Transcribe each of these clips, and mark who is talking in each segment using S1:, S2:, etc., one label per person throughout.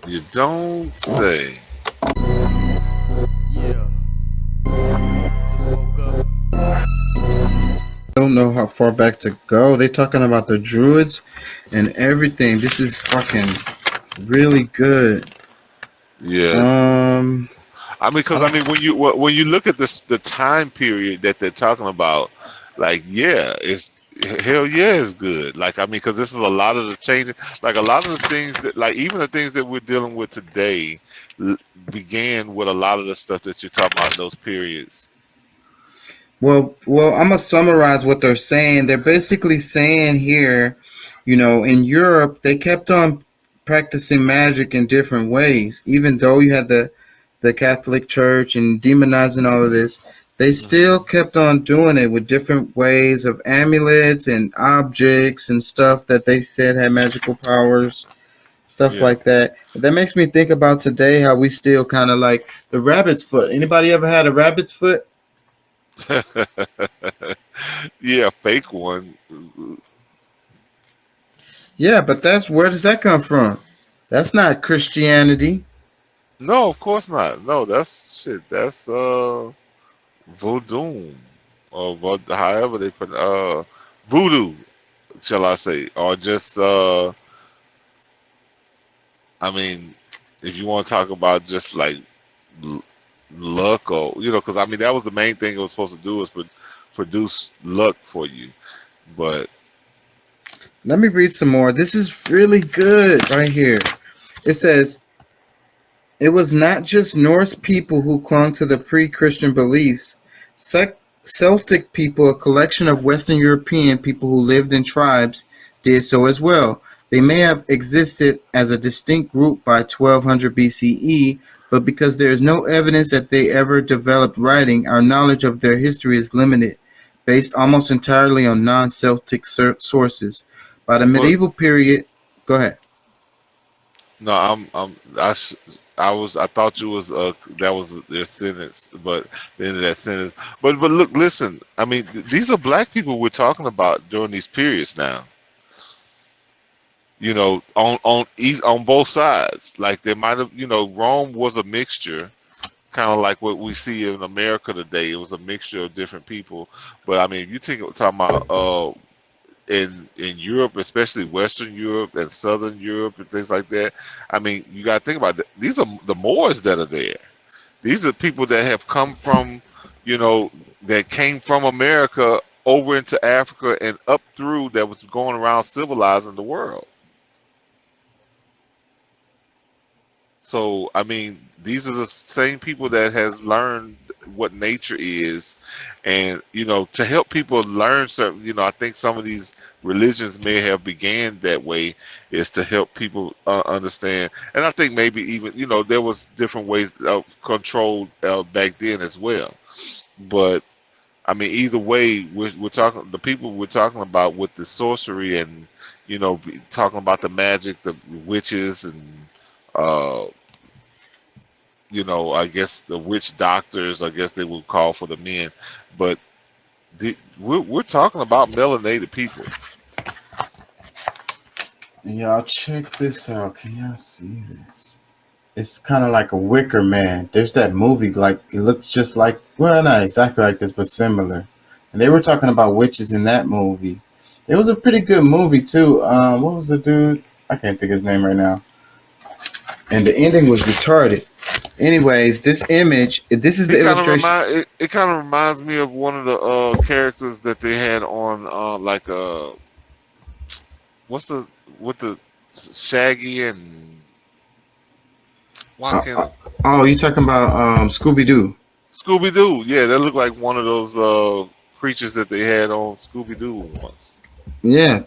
S1: You don't say.
S2: Yeah, just woke up.
S3: Don't know how far back to go. They talking about the druids and everything. This is fucking really good.
S1: Yeah,
S3: Um,
S1: I mean, because I
S3: oh,
S1: mean, when you look at this the time period that they're talking about, like yeah, it's hell yeah, it's good. Like I mean, because this is a lot of the changes, like a lot of the things that, like even the things that we're dealing with today, l- began with a lot of the stuff that you're talking about in those periods.
S3: well, I'm gonna summarize what they're saying. They're basically saying here, in Europe, they kept on practicing magic in different ways, even though you had the Catholic Church and demonizing all of this. They still
S1: Hmm.
S3: kept on doing it with different ways of amulets and objects and stuff that they said had magical powers, stuff
S1: Yeah.
S3: like that. That makes me think about today how we still kind of like the rabbit's foot. Anybody ever had a rabbit's foot?
S1: Yeah, fake one.
S3: Yeah, but that's where does that come from? That's not Christianity.
S1: No, of course not. No, that's shit. That's voodoo, or however they put voodoo, shall I say, or just I mean, if you want to talk about just like l- luck, or because I mean that was the main thing it was supposed to do, was produce luck for you. But
S3: Let me read some more. This is really good right here. It says it was not just Norse people who clung to the pre-Christian beliefs. Celtic people, a collection of Western European people who lived in tribes, did so as well. They may have existed as a distinct group by 1200 BCE, but because there is no evidence that they ever developed writing, our knowledge of their history is limited, based almost entirely on non-Celtic sources. By the
S1: but
S3: medieval period, go ahead.
S1: no, I thought you was that was their sentence, but the end of that sentence. But look, listen. I mean, these are black people we're talking about during these periods now. On both sides. Like they might have, Rome was a mixture, kind of like what we see in America today. It was a mixture of different people. But I mean, if you think talking about in Europe, especially Western Europe and Southern Europe and things like that. I mean, you got to think about that. These are the Moors that are there. These are people that have come from, you know, that came from America over into Africa and up through, that was going around civilizing the world. So I mean, these are the same people that has learned what nature is, and to help people learn certain. I think some of these religions may have began that way, is to help people understand. And I think maybe even there was different ways of control back then as well. But I mean, either way, we're talking the people we're talking about with the sorcery and talking about the magic, the witches and. Uh, I guess the witch doctors, I guess they would call for the men, but we're talking about melanated people.
S3: Y'all check this out. Can y'all see this? It's kind of like a Wicker Man. There's that movie, like it looks just like, well, not exactly like this, but similar. And they were talking about witches in that movie. It was a pretty good movie too. What was the dude? I can't think of his name right now. And the ending was retarded. Anyways, this image, this is
S1: He
S3: the
S1: kind of
S3: illustration.
S1: it kind of reminds me of one of the characters that they had on like what's the with the Shaggy and why
S3: Uh, uh,
S1: can't
S3: oh, you talking about Scooby Doo?
S1: Scooby Doo? Yeah, that looked like one of those creatures that they had on Scooby Doo once.
S3: Yeah.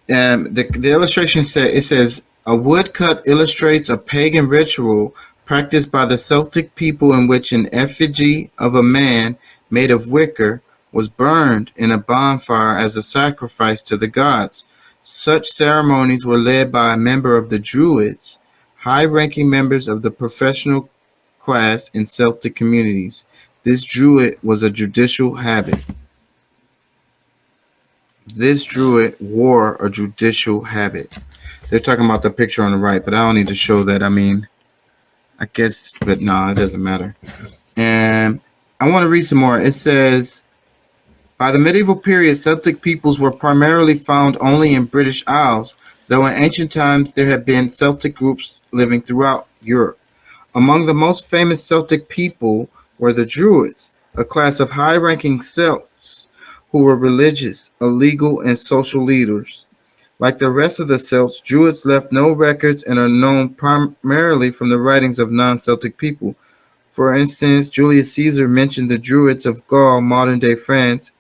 S3: The illustration says a woodcut illustrates a pagan ritual practiced by the Celtic people in which an effigy of a man made of wicker was burned in a bonfire as a sacrifice to the gods. Such ceremonies were led by a member of the Druids, high-ranking members of the professional class in Celtic communities. This Druid was a judicial habit. This
S1: Mm.
S3: Druid wore a judicial habit. They're talking about the picture on the right, but I don't need to show that. I mean, I guess, but no, it doesn't matter. And I want to read some more. It says, by the medieval period, Celtic peoples were primarily found only in British Isles, though in ancient times there had been Celtic groups living throughout Europe. Among the most famous Celtic people were the Druids, a class of high-ranking Celts who were religious, legal, and social leaders. Like the rest of the Celts, Druids left no records and are known primarily from the writings of non-Celtic people. For instance, Julius Caesar mentioned the Druids of Gaul, modern-day France,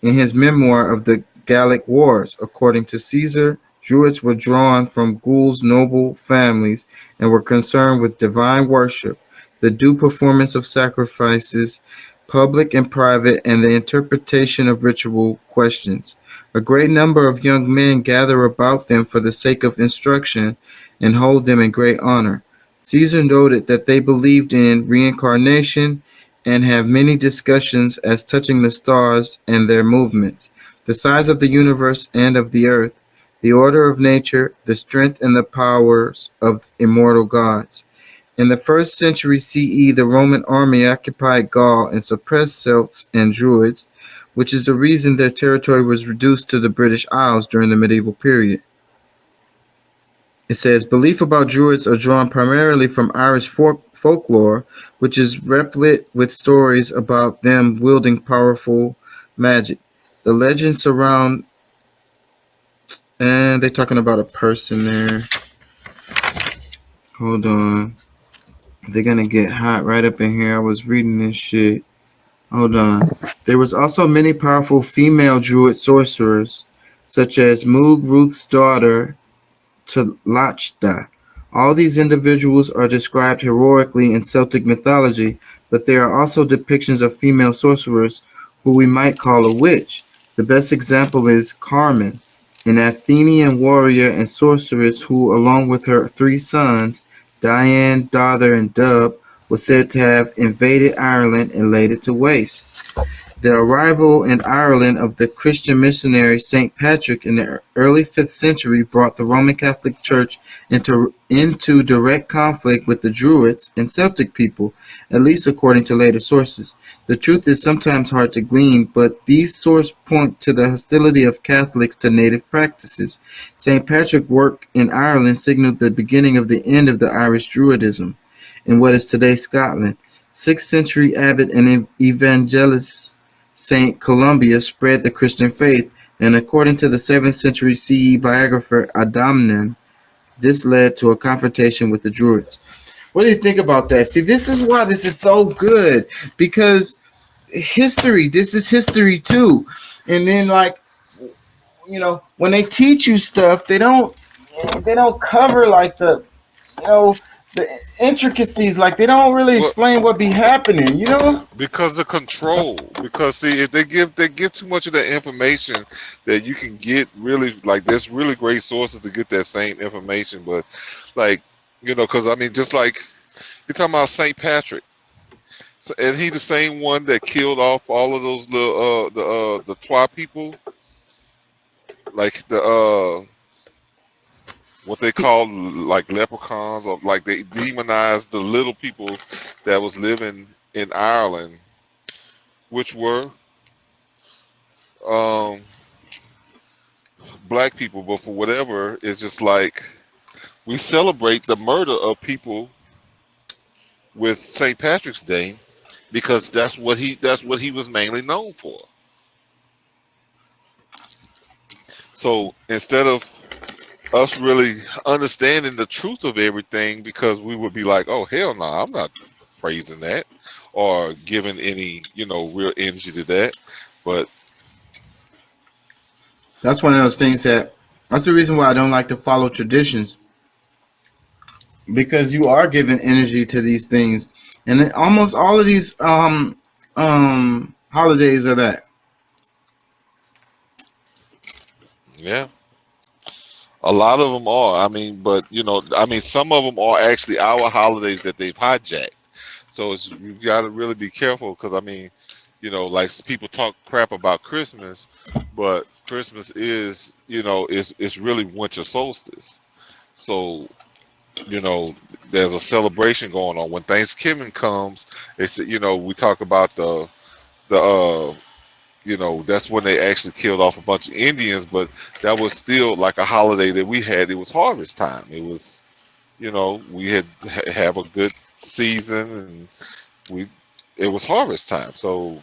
S3: in his memoir of the Gallic Wars. According to Caesar, Druids were drawn from Gaul's noble families and were concerned with divine worship, the due performance of sacrifices, public and private, and the interpretation of ritual questions. A great number of young men gather about them for the sake of instruction and hold them in great honor. Caesar noted that they believed in reincarnation and have many discussions as touching the stars and their movements, the size of the universe and of the earth, the order of nature, the strength and the powers of immortal gods. In the first century CE, the Roman army occupied Gaul and suppressed Celts and Druids, which is the reason their territory was reduced to the British Isles during the medieval period. It says belief about Druids are drawn primarily from Irish folklore, which is replete with stories about them wielding powerful magic. The legends surround, and they're talking about a person there. Hold on. They're gonna get hot right up in here. I was reading this shit. Hold on. There was also many powerful female Druid sorcerers, such as Moog Ruth's daughter, Tlachta. All these individuals are described heroically in Celtic mythology, but there are also depictions of female sorcerers who we might call a witch. The best example is Carmen, an Athenian warrior and sorceress who, along with her three sons, Diane, Dother, and Dub, was said to have invaded Ireland and laid it to waste. The arrival in Ireland of the Christian missionary Saint Patrick in the early 5th century brought the Roman Catholic Church into direct conflict with the Druids and Celtic people, at least according to later sources. The truth is sometimes hard to glean, but these sources point to the hostility of Catholics to native practices. Saint Patrick's work in Ireland signaled the beginning of the end of the Irish Druidism in what is today Scotland. 6th century abbot and evangelist Saint Columba spread the Christian faith, and according to the 7th century CE biographer Adamnan, this led to a confrontation with the Druids. What do you think about that? See, this is why this is so good, because history, this is history too. And then like, when they teach you stuff, they don't cover like the intricacies, like they don't really
S1: Well,
S3: explain what be happening.
S1: because the control. Because see, if they give too much of that information that you can get really like there's really great sources to get that same information, but like because I mean, just like you're talking about Saint Patrick, so, and he the same one that killed off all of those little the Twa people, like the what they call like leprechauns, or like they demonized the little people that was living in Ireland, which were um, black people. But for whatever, it's just like we celebrate the murder of people with St. Patrick's Day because that's what he was mainly known for. So instead of us really understanding the truth of everything, because we would be like, oh hell no, I'm not praising that or giving any real energy to that. But
S3: That's one of those things that's the reason why I don't like to follow traditions, because you are giving energy to these things, and then almost all of these holidays are that.
S1: yeah, a lot of them are. I mean, but I mean, some of them are actually our holidays that they've hijacked. So you got to really be careful because I mean, like people talk crap about Christmas, but Christmas is it's really winter solstice. So there's a celebration going on. When Thanksgiving comes, it's we talk about the that's when they actually killed off a bunch of Indians, but that was still like a holiday that we had. It was harvest time. It was we had have a good season, and we it was harvest time. So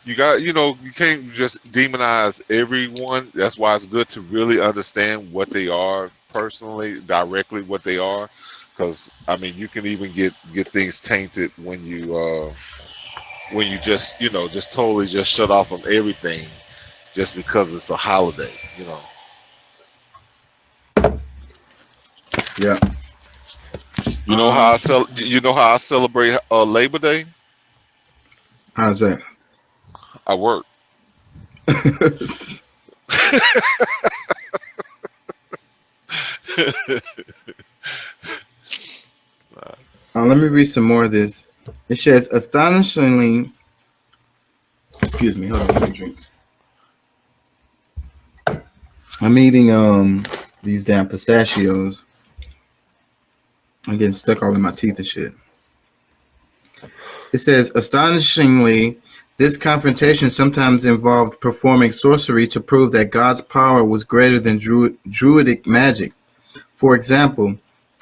S1: you got you can't just demonize everyone. That's why it's good to really understand what they are personally, directly what they are, because I mean you can even get things tainted when you just just totally just shut off from everything just because it's a holiday.
S3: Yeah.
S1: You know how I celebrate Labor Day.
S3: How's that?
S1: I work.
S3: Let me read some more of this. It says, astonishingly, excuse me, hold on, let me drink. I'm eating these damn pistachios. I'm getting stuck all in my teeth and shit. It says, astonishingly, this confrontation sometimes involved performing sorcery to prove that God's power was greater than druidic magic. For example,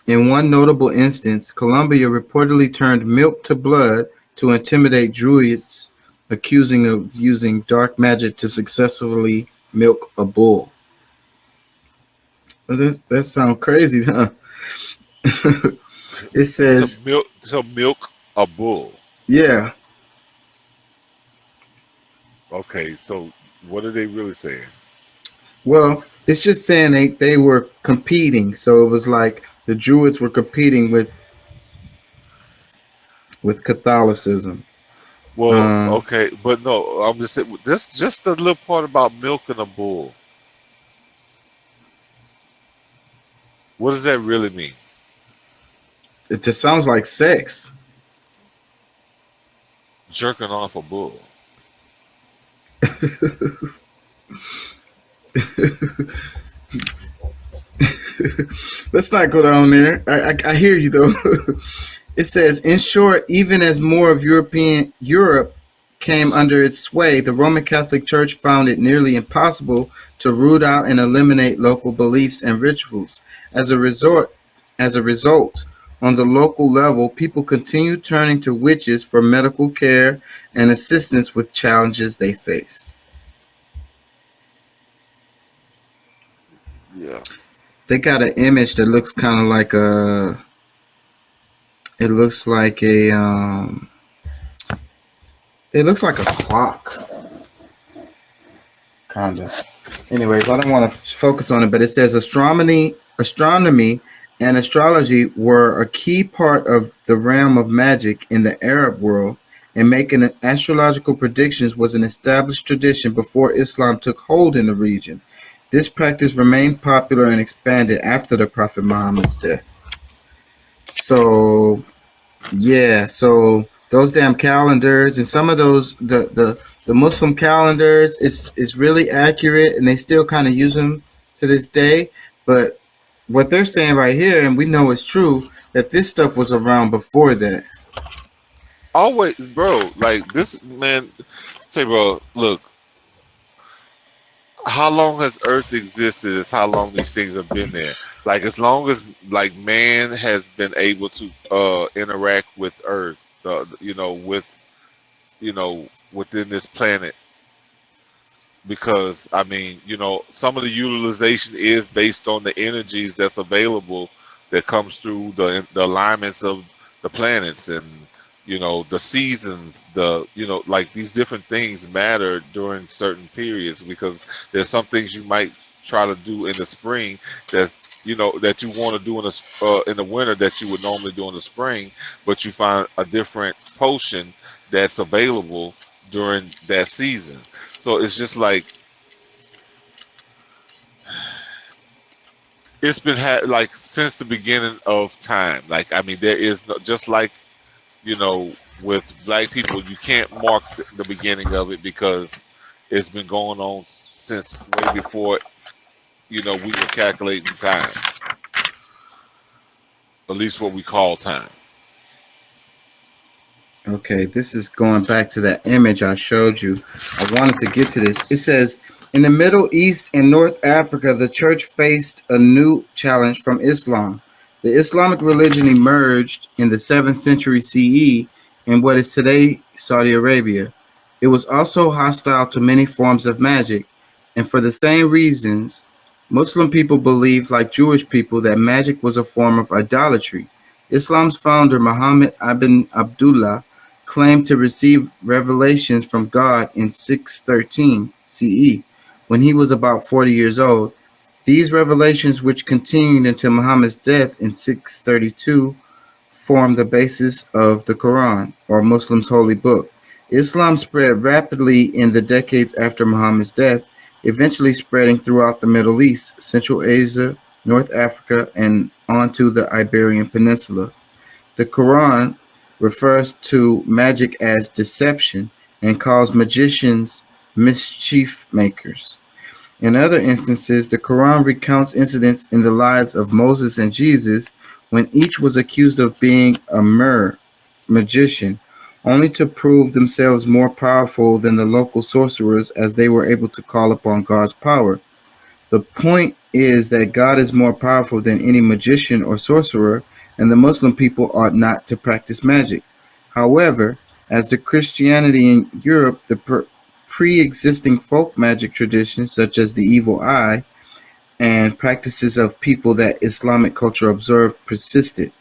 S3: in one notable instance, Colombia reportedly turned milk to blood to intimidate druids, accusing of using dark magic to successfully milk a bull. That sounds crazy, huh? It says,
S1: To milk a bull.
S3: yeah.
S1: Okay, so what are they really saying?
S3: Well, it's just saying they were competing. So it was like the Druids were competing with Catholicism.
S1: Well,
S3: Um,
S1: okay, but no, I'm just saying this just the little part about milking a bull. What does that really mean?
S3: it just sounds like sex.
S1: Jerking off a bull.
S3: Let's not go down there. I hear you though. It says, in short, even as more of Europe came under its sway, the Roman Catholic Church found it nearly impossible to root out and eliminate local beliefs and rituals. As a result, as a result, on the local level, people continued turning to witches for medical care and assistance with challenges they faced.
S1: Yeah.
S3: They got an image that looks kind of like a. It looks like a. It looks like a clock, kinda. Anyways, I don't want to focus on it, but it says astronomy, and astrology were a key part of the realm of magic in the Arab world, and making astrological predictions was an established tradition before Islam took hold in the region. This practice remained popular and expanded after the Prophet Muhammad's death. So yeah, so those damn calendars and some of those the Muslim calendars is really accurate and they still kind of use them to this day. But what they're saying right here, and we know it's true, that this stuff was around before that.
S1: Always, bro. Like this man. Say, bro. Look, how long has Earth existed? Is how long these things have been there. Like as long as like man has been able to interact with Earth, with within this planet, because I mean, some of the utilization is based on the energies that's available that comes through the alignments of the planets and the seasons, like these different things matter during certain periods because there's some things you might try to do in the spring that you want to do in the winter that you would normally do in the spring, but you find a different potion that's available during that season. So it's just like it's been like since the beginning of time. Like I mean, there is no, just like with black people, you can't mark the beginning of it because it's been going on since way before we were calculating time. at least what we call time.
S3: Okay, this is going back to that image I showed you. I wanted to get to this. It says, in the Middle East and North Africa, the church faced a new challenge from Islam. The Islamic religion emerged in the 7th century CE in what is today Saudi Arabia. It was also hostile to many forms of magic, and for the same reasons, Muslim people believed, like Jewish people, that magic was a form of idolatry. Islam's founder, Muhammad ibn Abdullah, claimed to receive revelations from God in 613 CE when he was about 40 years old. These revelations, which continued until Muhammad's death in 632, form the basis of the Quran, or Muslims' holy book. Islam spread rapidly in the decades after Muhammad's death, eventually spreading throughout the Middle East, Central Asia, North Africa, and onto the Iberian Peninsula. The Quran refers to magic as deception and calls magicians mischief makers. In other instances, the Quran recounts incidents in the lives of Moses and Jesus when each was accused of being a magician, only to prove themselves more powerful than the local sorcerers as they were able to call upon God's power. The point is that God is more powerful than any magician or sorcerer, and the Muslim people ought not to practice magic. However, as the Christianity in Europe, the pre-existing folk magic traditions, such as the evil eye, and practices of people that Islamic culture observed persisted.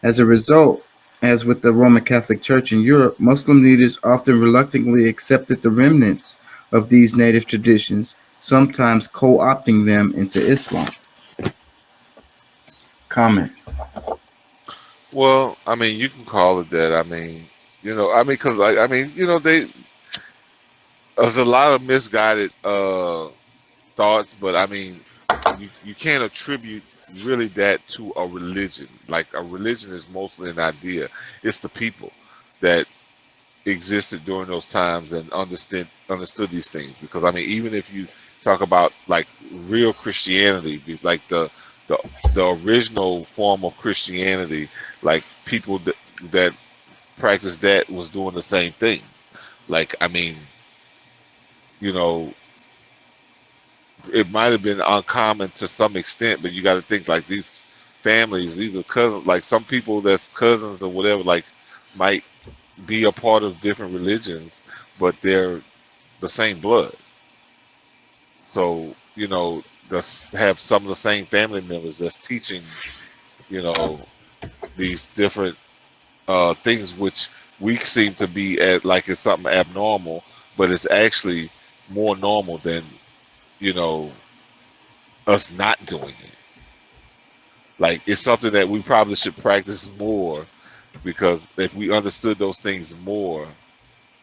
S3: As a result, as with the Roman Catholic Church in Europe, Muslim leaders often reluctantly accepted the remnants of these native traditions, sometimes co-opting them into Islam. Comments.
S1: Well, I mean, you can call it that. I mean, I mean, because I mean, there's a lot of misguided thoughts, but I mean, you can't attribute really that to a religion. Like a religion is mostly an idea. It's the people that existed during those times and understood these things. Because I mean, even if you talk about like real Christianity, like the the original form of Christianity, like people that practiced that was doing the same things. Like I mean, you know, it might have been uncommon to some extent, but you got to think like these families, these are cousins. Like some people that's cousins or whatever, like might be a part of different religions, but they're the same blood. So that's have some of the same family members that's teaching you know these different things, which we seem to be at like it's something abnormal, but it's actually more normal than you know us not doing it. Like it's something that we probably should practice more because if we understood those things more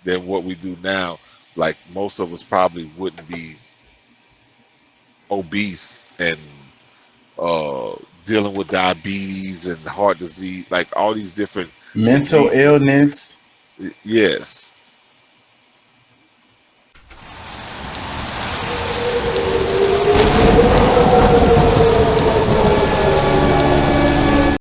S1: than what we do now, like most of us probably wouldn't be obese and uh, dealing with diabetes and heart disease, like all these different
S3: Mental
S1: diseases.
S3: illness.
S1: Yes,